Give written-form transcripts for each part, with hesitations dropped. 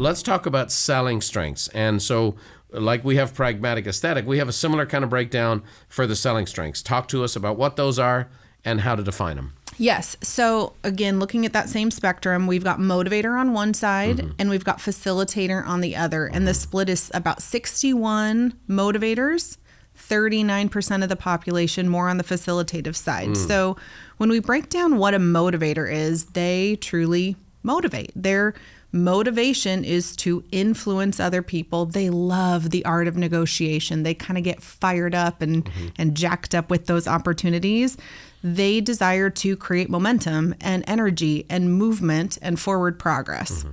let's talk about selling strengths. And so, like we have pragmatic aesthetic, we have a similar kind of breakdown for the selling strengths. Talk to us about what those are and how to define them. Yes. So again, looking at that same spectrum, we've got motivator on one side and we've got facilitator on the other. And the split is about 61 motivators, 39% of the population more on the facilitative side. So when we break down what a motivator is, they truly motivate. Their motivation is to influence other people. They love the art of negotiation. They kind of get fired up and jacked up with those opportunities. They desire to create momentum and energy and movement and forward progress.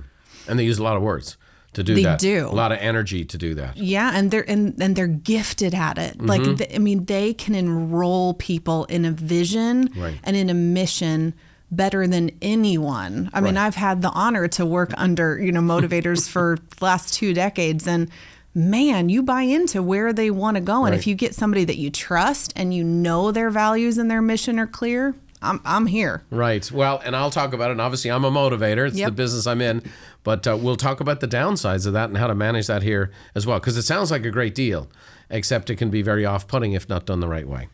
And they use a lot of words to do that. They do. A lot of energy to do that. Yeah, and they're gifted at it. Like, they can enroll people in a vision and in a mission better than anyone. I mean, I've had the honor to work under, motivators for the last 2 decades, and man, you buy into where they want to go. And if you get somebody that you trust and you know their values and their mission are clear, I'm here. Right. Well, and I'll talk about it. And obviously, I'm a motivator. It's the business I'm in. But we'll talk about the downsides of that and how to manage that here as well. Because it sounds like a great deal, except it can be very off-putting if not done the right way.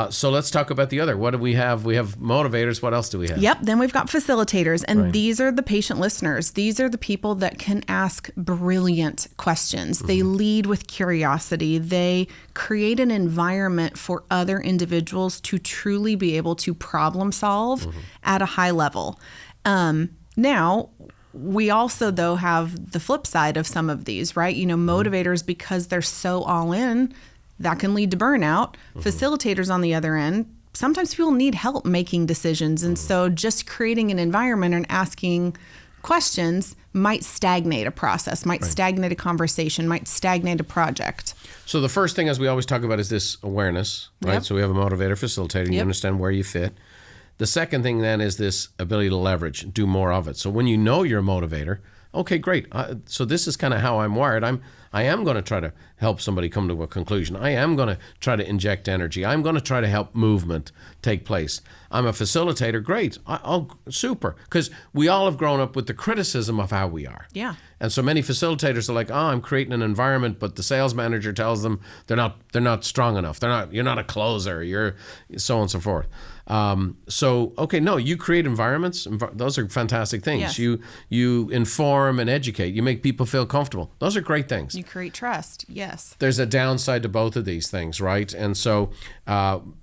So let's talk about the other. What do we have? We have motivators. What else do we have? Yep. Then we've got facilitators. And these are the patient listeners. These are the people that can ask brilliant questions. They lead with curiosity. They create an environment for other individuals to truly be able to problem solve at a high level. Now, we also, though, have the flip side of some of these, right? Motivators, because they're so all in, that can lead to burnout. Facilitators on the other end, sometimes people need help making decisions. And so just creating an environment and asking questions might stagnate a process, might stagnate a conversation, might stagnate a project. So the first thing, as we always talk about, is this awareness, right? So we have a motivator, facilitator, you understand where you fit. The second thing then is this ability to leverage, do more of it. So when you know you're a motivator, okay, great. So this is kind of how I'm wired. I am going to try to help somebody come to a conclusion. I am going to try to inject energy. I'm going to try to help movement take place. I'm a facilitator. Great. I'll super. Because we all have grown up with the criticism of how we are. Yeah. And so many facilitators are like, I'm creating an environment, but the sales manager tells them they're not strong enough. You're not a closer. You're so on and so forth. You create environments. Those are fantastic things. Yes. You inform and educate. You make people feel comfortable. Those are great things. You create trust. Yes. There's a downside to both of these things, right? And so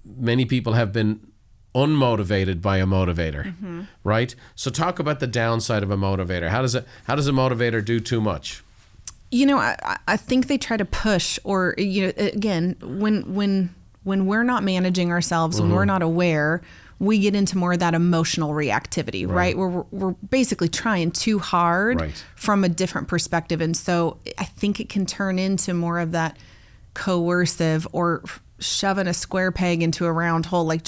many people have been unmotivated by a motivator, right? So talk about the downside of a motivator. How does a motivator do too much? I think they try to push, or again, when we're not managing ourselves, when we're not aware, we get into more of that emotional reactivity, right? We're basically trying too hard from a different perspective. And so I think it can turn into more of that coercive or shoving a square peg into a round hole, like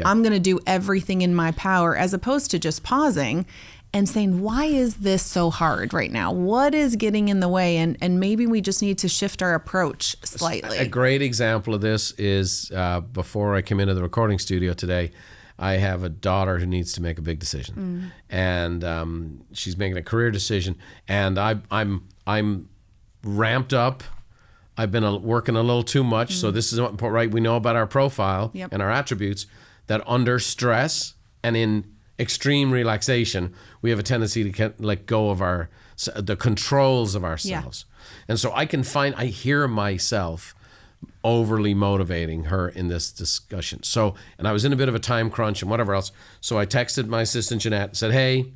I'm going to do everything in my power, as opposed to just pausing and saying, why is this so hard right now? What is getting in the way? And maybe we just need to shift our approach slightly. A great example of this is before I came into the recording studio today, I have a daughter who needs to make a big decision, and she's making a career decision, and I'm ramped up. I've been working a little too much, so this is important, right? We know about our profile and our attributes that under stress and in extreme relaxation, we have a tendency to let go of the controls of ourselves. And so I hear myself overly motivating her in this discussion. So, and I was in a bit of a time crunch and whatever else. So I texted my assistant, Jeanette, and said, hey,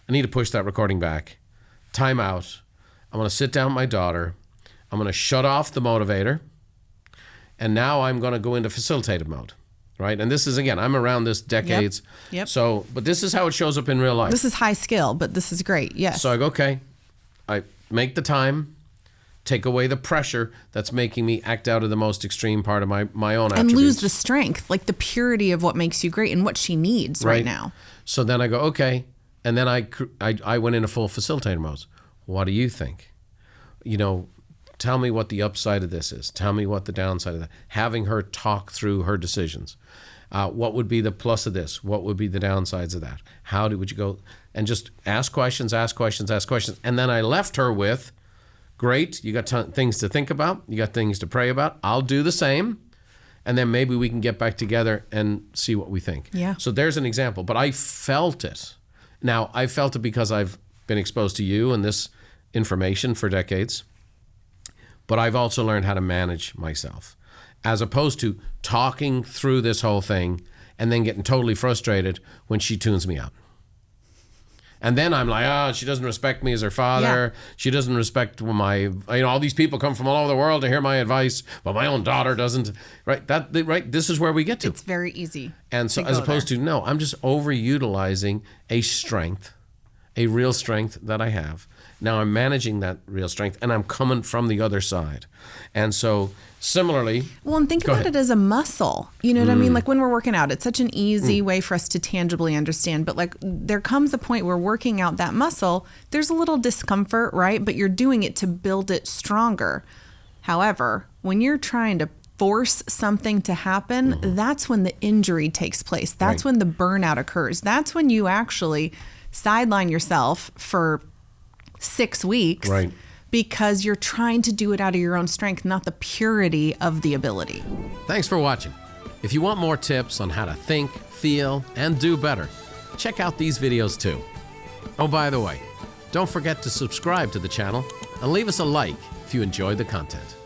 I need to push that recording back. Time out. I'm going to sit down with my daughter. I'm going to shut off the motivator. And now I'm going to go into facilitative mode. Right. And this is, again, I'm around this decades. Yep. So, but this is how it shows up in real life. This is high skill, but this is great. Yes. So I go, okay, I make the time, take away the pressure that's making me act out of the most extreme part of my own attributes. And lose the strength, like the purity of what makes you great and what she needs right now. So then I go, okay. And then I went into full facilitator mode. What do you think? Tell me what the upside of this is. Tell me what the downside of that. Having her talk through her decisions. What would be the plus of this? What would be the downsides of that? Would you go? And just ask questions. And then I left her with, great, you got things to think about. You got things to pray about. I'll do the same. And then maybe we can get back together and see what we think. Yeah. So there's an example. But I felt it. Now, I felt it because I've been exposed to you and this information for decades. But I've also learned how to manage myself, as opposed to talking through this whole thing and then getting totally frustrated when she tunes me out. And then I'm like, she doesn't respect me as her father. Yeah. She doesn't respect all these people come from all over the world to hear my advice, but my own daughter doesn't. Right? This is where we get to. It's very easy. And so as opposed to, no, I'm just overutilizing a real strength that I have. Now I'm managing that real strength, and I'm coming from the other side. And so similarly... Well, and think about it as a muscle. You know what I mean? Like when we're working out, it's such an easy way for us to tangibly understand. But like there comes a point where working out that muscle, there's a little discomfort, right? But you're doing it to build it stronger. However, when you're trying to force something to happen, that's when the injury takes place. That's when the burnout occurs. That's when you actually sideline yourself for 6 weeks, because you're trying to do it out of your own strength, not the purity of the ability. Thanks for watching. If you want more tips on how to think, feel, and do better, check out these videos too. Oh, by the way, don't forget to subscribe to the channel and leave us a like if you enjoyed the content.